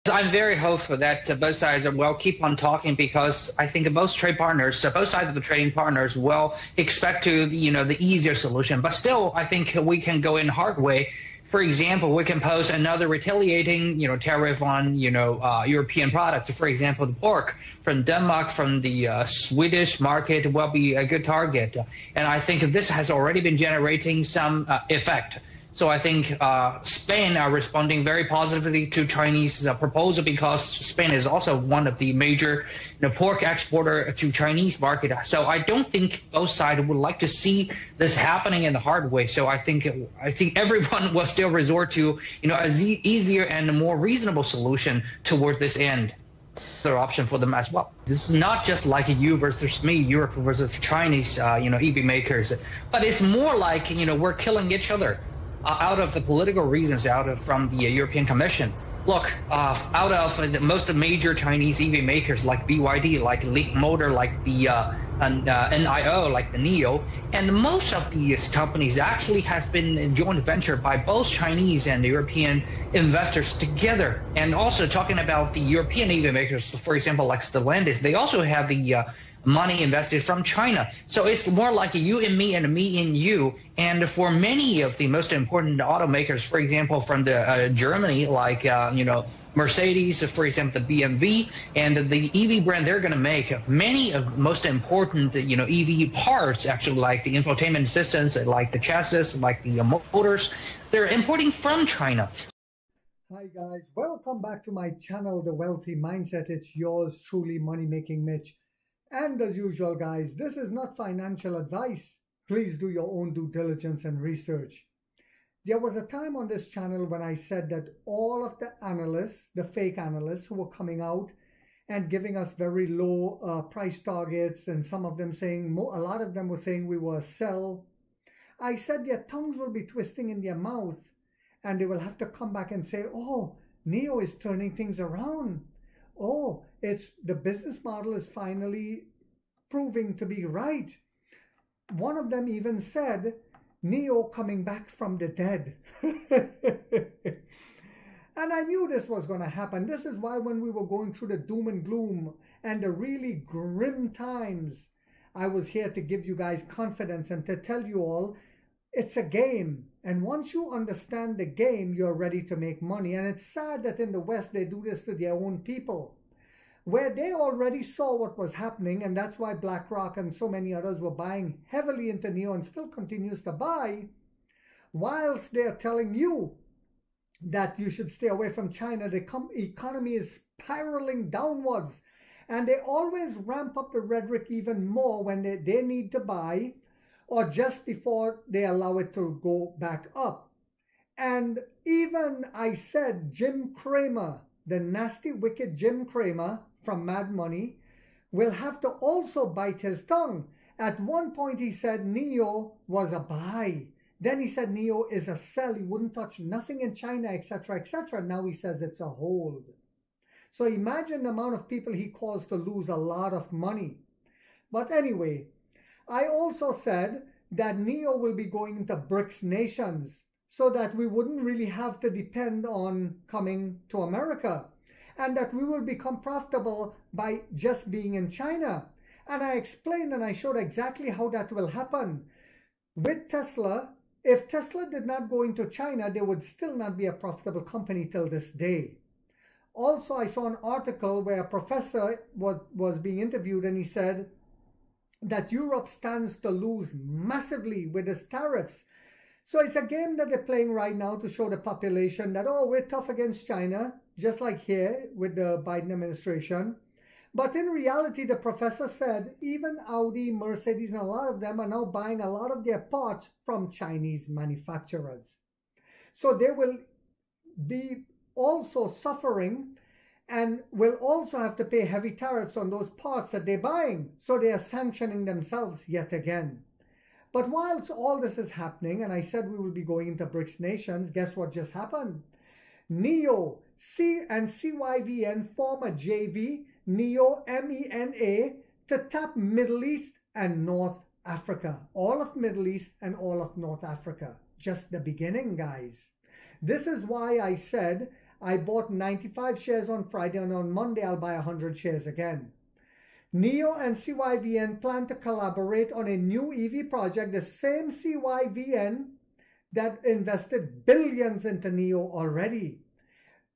I'm very hopeful that both sides will keep on talking because I think most trade partners, both sides of the trading partners, will expect the easier solution. But still, I think we can go in hard way. For example, we can pose another retaliating, tariff on, European products. For example, the pork from Denmark, from the Swedish market will be a good target. And I think this has already been generating some effect. So I think Spain are responding very positively to Chinese proposal because Spain is also one of the major pork exporter to Chinese market. So I don't think both sides would like to see this happening in the hard way. So I think everyone will still resort to easier and more reasonable solution towards this end. Other option for them as well. This is not just like you versus me, Europe versus Chinese, EV makers, but it's more like we're killing each other. Out of the political reasons, from the European Commission. Look, out of the most major Chinese EV makers like BYD, like Leapmotor, like the NIO, like the NIO, and most of these companies actually has been a joint venture by both Chinese and European investors together. And also talking about the European EV makers, for example, like Stellantis, they also have the money invested from China. So it's more like you and me and me and you. And for many of the most important automakers, for example, from the Germany, like Mercedes, for example, the BMW and the EV brand, they're going to make many of most important EV parts, actually, like the infotainment systems, like the chassis, like the motors. They're importing from China. Hi guys, welcome back to my channel, The Wealthy Mindset. It's yours truly, Money Making Mitch. And as usual, guys, this is not financial advice. Please do your own due diligence and research. There was a time on this channel when I said that all of the analysts, the fake analysts who were coming out and giving us very low price targets, and some of them saying, a lot of them were saying we were a sell. I said their tongues will be twisting in their mouth and they will have to come back and say, oh, NIO is turning things around. Oh, it's the business model is finally proving to be right. One of them even said, NIO coming back from the dead. And I knew this was going to happen. This is why when we were going through the doom and gloom and the really grim times, I was here to give you guys confidence and to tell you all, it's a game. And once you understand the game, you're ready to make money. And it's sad that in the West, they do this to their own people, where they already saw what was happening. And that's why BlackRock and so many others were buying heavily into NIO and still continues to buy, whilst they're telling you that you should stay away from China. The economy is spiraling downwards. And they always ramp up the rhetoric even more when they need to buy, or just before they allow it to go back up. And even I said Jim Cramer, the nasty, wicked Jim Cramer from Mad Money, will have to also bite his tongue. At one point he said NIO was a buy. Then he said NIO is a sell. He wouldn't touch nothing in China, etc., etc. Now he says it's a hold. So imagine the amount of people he caused to lose a lot of money. But anyway, I also said that NIO will be going into BRICS nations so that we wouldn't really have to depend on coming to America, and that we will become profitable by just being in China. And I explained and I showed exactly how that will happen. With Tesla, if Tesla did not go into China, they would still not be a profitable company till this day. Also, I saw an article where a professor was being interviewed, and he said that Europe stands to lose massively with its tariffs. So it's a game that they're playing right now to show the population that, oh, we're tough against China, just like here with the Biden administration. But in reality, the professor said even Audi, Mercedes, and a lot of them are now buying a lot of their parts from Chinese manufacturers. So they will be also suffering and will also have to pay heavy tariffs on those parts that they're buying. So they are sanctioning themselves yet again. But whilst all this is happening, and I said we will be going into BRICS nations, guess what just happened? NIO and CYVN form a JV, NIO, MENA, to tap Middle East and North Africa. All of Middle East and all of North Africa. Just the beginning, guys. This is why I said I bought 95 shares on Friday, and on Monday I'll buy 100 shares again. NIO and CYVN plan to collaborate on a new EV project, the same CYVN that invested billions into NIO already.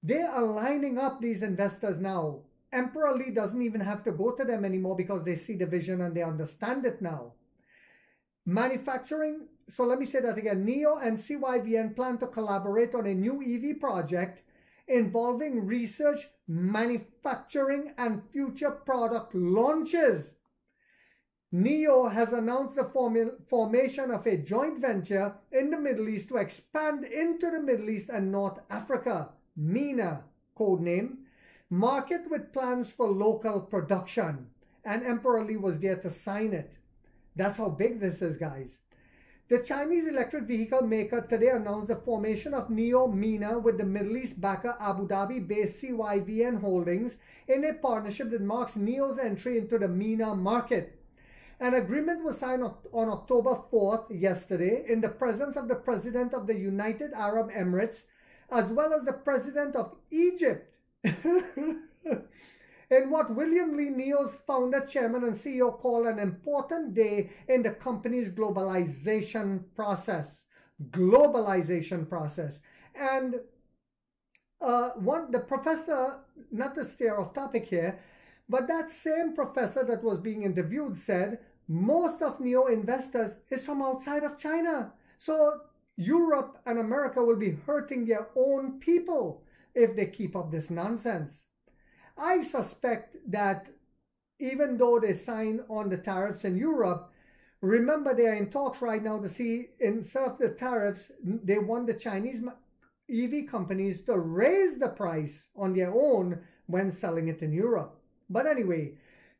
They are lining up these investors now. Emperor Lee doesn't even have to go to them anymore because they see the vision and they understand it now. Manufacturing, so let me say that again. NIO and CYVN plan to collaborate on a new EV project involving research, manufacturing, and future product launches. NIO has announced the formation of a joint venture in the Middle East to expand into the Middle East and North Africa, MENA, codename, market with plans for local production. And Emperor Lee was there to sign it. That's how big this is, guys. The Chinese electric vehicle maker today announced the formation of NIO MENA with the Middle East backer Abu Dhabi-based CYVN Holdings in a partnership that marks NIO's entry into the MENA market. An agreement was signed on October 4th, yesterday, in the presence of the President of the United Arab Emirates, as well as the President of Egypt. In what William Lee, NIO's founder, chairman, and CEO called an important day in the company's globalization process. And the professor, not to steer off topic here, but that same professor that was being interviewed said most of NIO investors is from outside of China. So Europe and America will be hurting their own people if they keep up this nonsense. I suspect that even though they sign on the tariffs in Europe, remember they are in talks right now to see, instead of the tariffs, they want the Chinese EV companies to raise the price on their own when selling it in Europe. But anyway,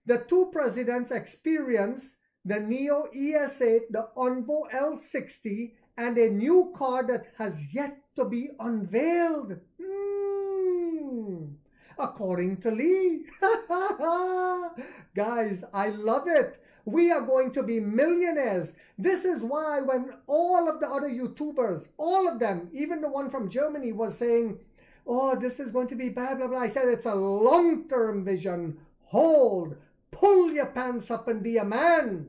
the two presidents experience the NIO ES8, the Onvo L60, and a new car that has yet to be unveiled. According to Lee. Guys, I love it. We are going to be millionaires. This is why when all of the other YouTubers, all of them, even the one from Germany was saying, oh, this is going to be blah, blah, blah. I said it's a long-term vision. Hold, pull your pants up and be a man.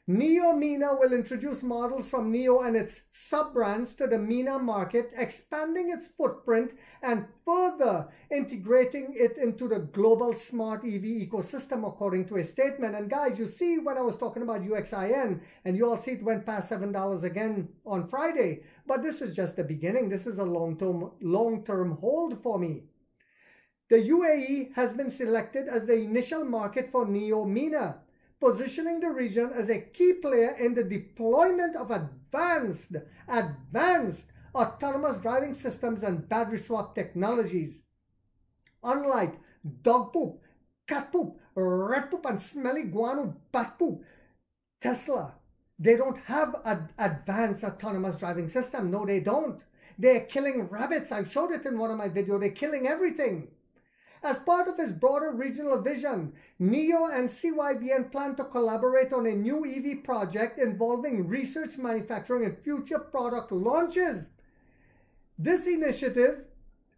NIO MENA will introduce models from NIO and its sub-brands to the MENA market, expanding its footprint and further integrating it into the global smart EV ecosystem, according to a statement. And guys, you see when I was talking about UXIN, and you all see it went past $7 again on Friday. But this is just the beginning. This is a long-term hold for me. The UAE has been selected as the initial market for NIO MENA, positioning the region as a key player in the deployment of advanced autonomous driving systems and battery swap technologies. Unlike dog poop, cat poop, rat poop, and smelly guano bat poop, Tesla, they don't have an advanced autonomous driving system. No, they don't. They're killing rabbits. I showed it in one of my videos. They're killing everything. As part of its broader regional vision, NIO and CYVN plan to collaborate on a new EV project involving research, manufacturing, and future product launches. This initiative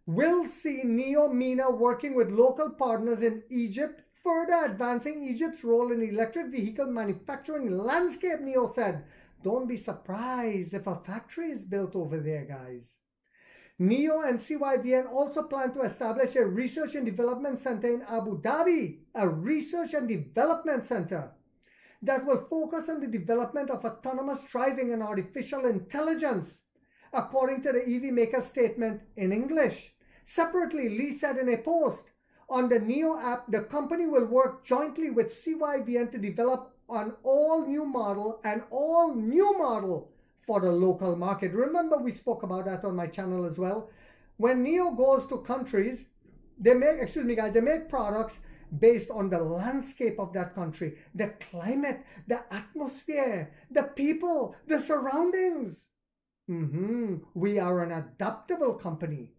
will see NIO MENA working with local partners in Egypt, further advancing Egypt's role in the electric vehicle manufacturing landscape, NIO said. Don't be surprised if a factory is built over there, guys. NIO and CYVN also plan to establish a research and development center in Abu Dhabi, a research and development center that will focus on the development of autonomous driving and artificial intelligence, according to the EV maker's statement in English. Separately, Lee said in a post, on the NIO app, the company will work jointly with CYVN to develop an all-new model for the local market. Remember, we spoke about that on my channel as well. When NIO goes to countries, they make products based on the landscape of that country, the climate, the atmosphere, the people, the surroundings. We are an adaptable company.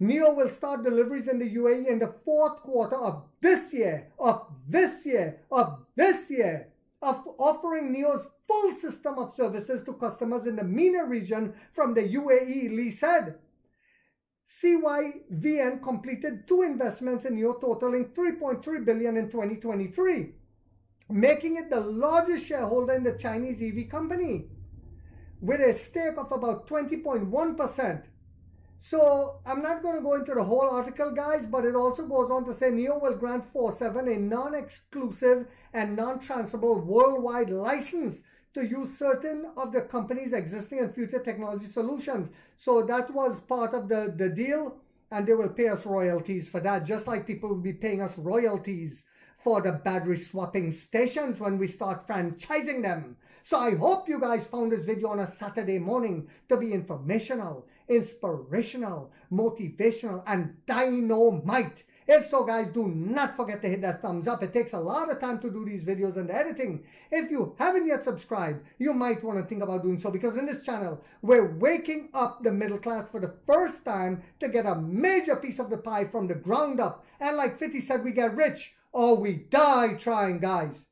NIO will start deliveries in the UAE in the fourth quarter of this year, offering NIO's full system of services to customers in the MENA region from the UAE, Lee said. CYVN completed 2 investments in NIO totaling $3.3 billion in 2023, making it the largest shareholder in the Chinese EV company with a stake of about 20.1%. So I'm not going to go into the whole article, guys, but it also goes on to say NIO will grant 47 a non-exclusive and non-transferable worldwide license to use certain of the company's existing and future technology solutions. So that was part of the deal, and they will pay us royalties for that, just like people will be paying us royalties for the battery swapping stations when we start franchising them. So I hope you guys found this video on a Saturday morning to be informational, inspirational, motivational, and dynamite. If so, guys, do not forget to hit that thumbs up. It takes a lot of time to do these videos and the editing. If you haven't yet subscribed, you might want to think about doing so, because in this channel, we're waking up the middle class for the first time to get a major piece of the pie from the ground up. And like 50 said, we get rich or we die trying, guys.